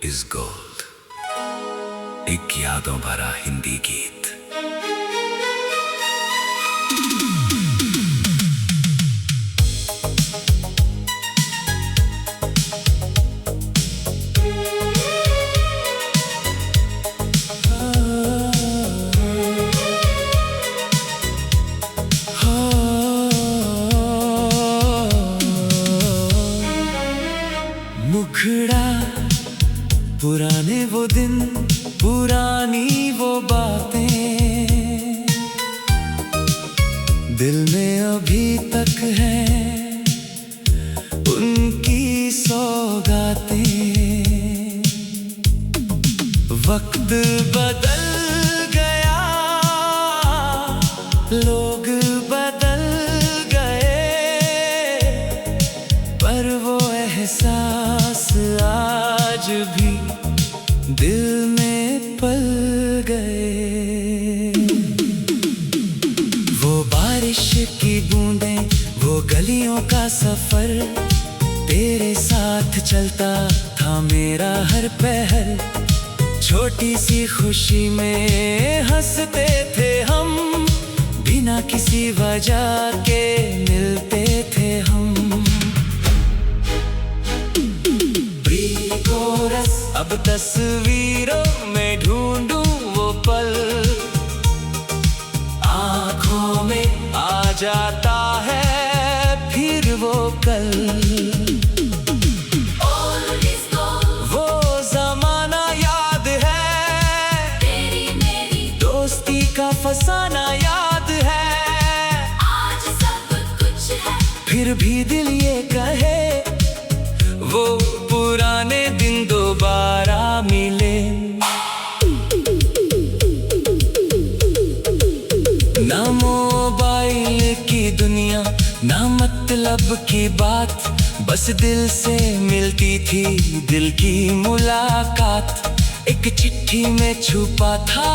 Is gold, एक यादों भरा हिंदी गीत। मुखड़ा पुराने वो दिन, पुरानी वो बातें दिल में अभी तक हैं उनकी सौगातें। वक्त बदल गया, लोग बदल गए, पर वो एहसास आज भी दिल में पल गए। वो बारिश की बूंदें, वो गलियों का सफर, तेरे साथ चलता था मेरा हर पहर। छोटी सी खुशी में हंसते थे हम, बिना किसी वजह के मिलते थे हम। प्री-कोरस अब तस्वीरों में ढूंढूं वो पल, आंखों में आ जाता है फिर वो कल। वो जमाना याद है, तेरी मेरी दोस्ती का फसाना याद है। आज सब कुछ है, फिर भी दिल ये कहे वो पुराने दिन दोबारा मिले। ना मोबाइल की दुनिया, ना मतलब की बात, बस दिल से मिलती थी दिल की मुलाकात। एक चिट्ठी में छुपा था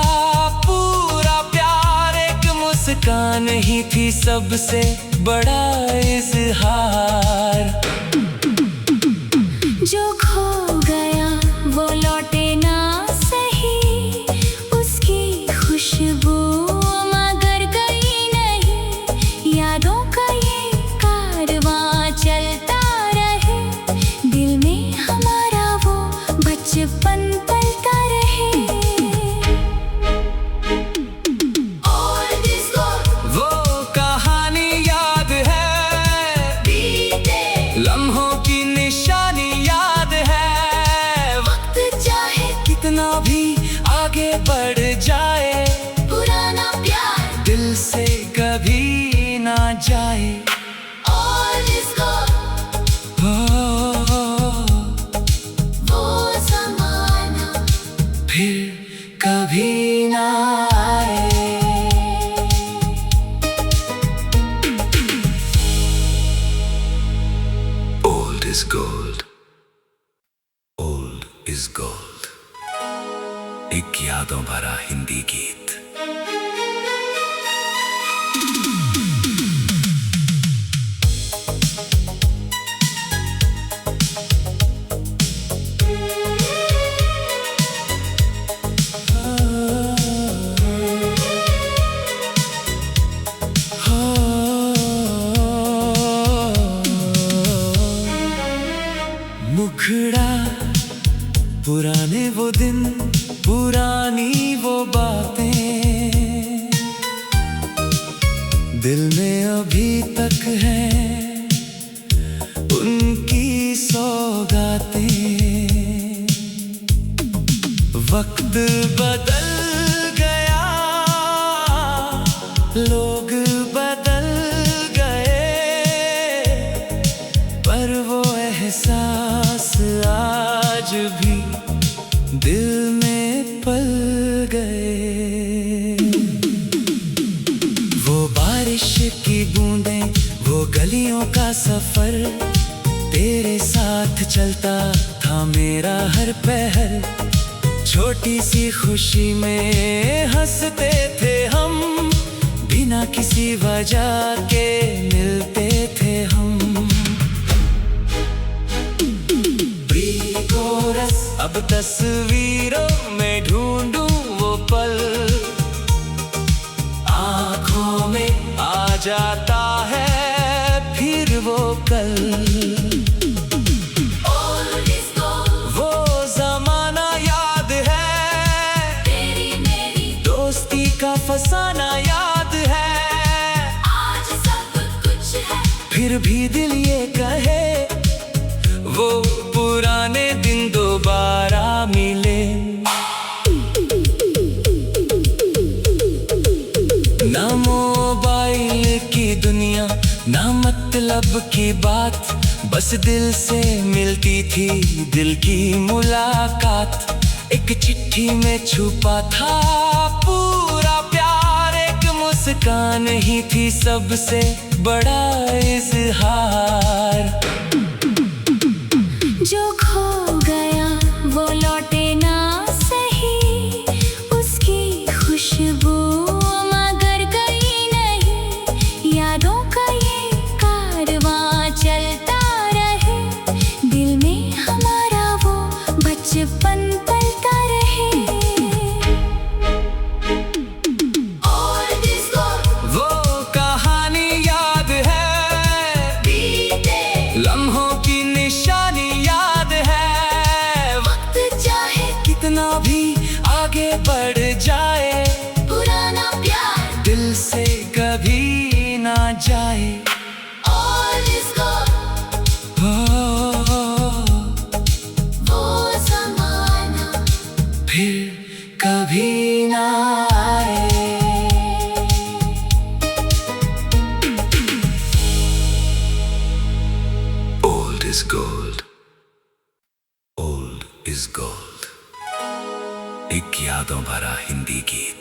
पूरा प्यार, एक मुस्कान ही थी सबसे बड़ा इजहार। जो खो गया वो लौटे ना सही, उसकी खुशबू मगर गई नहीं। यादों का ये कारवां चलता रहे, दिल में हमारा वो बचपन पलता रहे। वो कहानी याद है, बीते लम्हों की निशानी याद है। वक्त चाहे कितना भी आगे बढ़ जाए, पुराना प्यार दिल से कभी ना जाए। और इसको वो ज़माना फिर कभी ना आए। Old is gold, old is gold, एक यादों भरा हिंदी गीत। मुखड़ा पुराने वो दिन, पुरानी वो बातें दिल में अभी तक हैं उनकी सौगातें। वक्त बदल गया, लोग बदल गए, पर वो एहसास आज भी दिल में पल गए। वो बारिश की बूंदें, वो गलियों का सफर, तेरे साथ चलता था मेरा हर पहर। छोटी सी खुशी में हंसते थे हम, बिना किसी वजह के मिलते थे हम। प्री कोरस अब तस्वीरों में ढूंढूं वो पल, आंखों में आ जाता है फिर वो कल। Old is gold, वो जमाना याद है, तेरी मेरी दोस्ती का फसाना याद है। आज सब कुछ है, फिर भी दिल ये कहे वो पुराने दिन दोबारा मिले। ना मोबाइल की दुनिया, ना मतलब की बात, बस दिल से मिलती थी दिल की मुलाकात। एक चिट्ठी में छुपा था पूरा प्यार, एक मुस्कान ही थी सबसे बड़ा इजहार। जो खो गया वो लौटे ना सही, उसकी खुशबू मगर गई नहीं। यादों का ये कारवां चलता रहे, दिल में हमारा वो बचपन पलता रहे। Old is gold, वो कहानी याद है, बीते लम्हों की निशानी याद है। वक्त चाहे कितना भी आगे बढ़ जाए, पुराना प्यार दिल से कभी ना जाए। Old is gold, वो ज़माना फिर कभी ना आए। Old is gold. Old is gold. एक यादों भरा हिंदी गीत।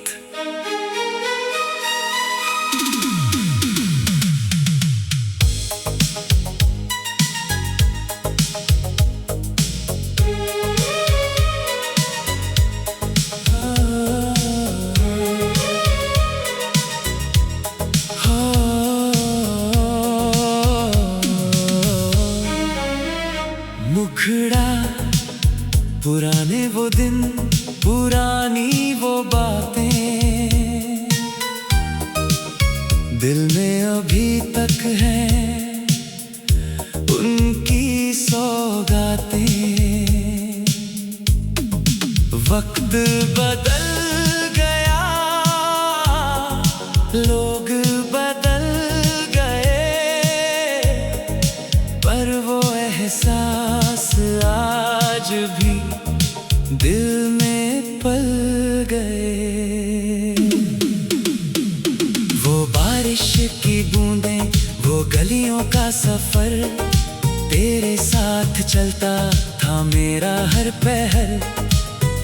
मुखड़ा पुराने वो दिन, पुरानी वो बातें दिल में अभी तक हैं उनकी सौगातें। वक्त बदल गया, लोग बदल गए, पर वो एहसास आज भी दिल में पल गए। वो बारिश की बूंदें, वो गलियों का सफर, तेरे साथ चलता था मेरा हर पहर।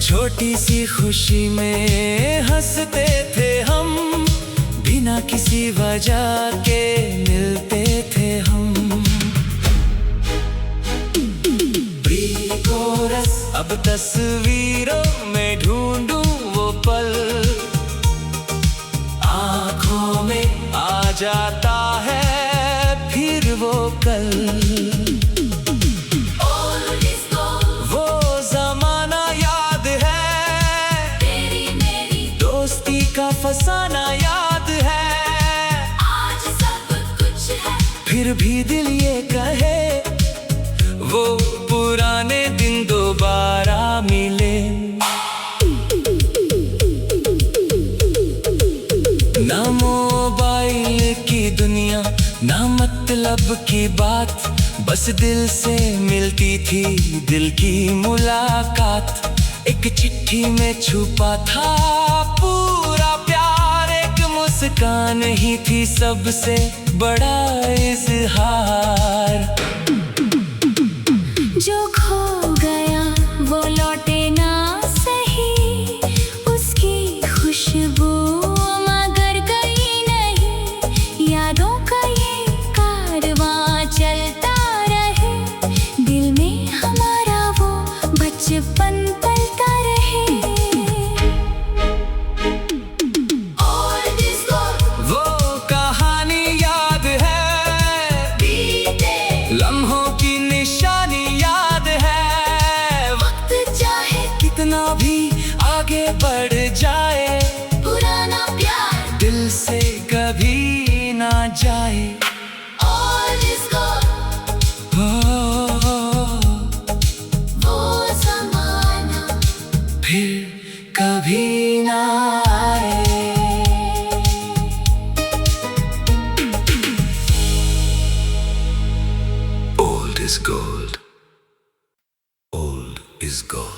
छोटी सी खुशी में हंसते थे हम, बिना किसी वजह के मिलते थे हम। कोरस अब तस्वीरों में ढूंढूं वो पल, आंखों में आ जाता है फिर वो कल। Old is gold, वो जमाना याद है, तेरी मेरी दोस्ती का फसाना याद है। आज सब कुछ है, फिर भी दिल ये कहे वो पुराने दिन दोबारा मिले। ना मोबाइल की दुनिया, ना मतलब की बात, बस दिल से मिलती थी दिल की मुलाकात। एक चिट्ठी में छुपा था पूरा प्यार, एक मुस्कान ही थी सबसे बड़ा इजहार। जो खो गया वो लौटे ना सही, उसकी खुशबू मगर गई नहीं। यादों का ये कारवां चलता रहे, दिल में हमारा वो बचपन पलता रहे। Old is gold, वो कहानी याद है, बीते लम्हों की निशानी याद कितना भी आगे बढ़ जाए, पुराना प्यार दिल से कभी ना जाए। All is gold, वो ज़माना फिर कभी ना आए। Old is gold. Old is gold.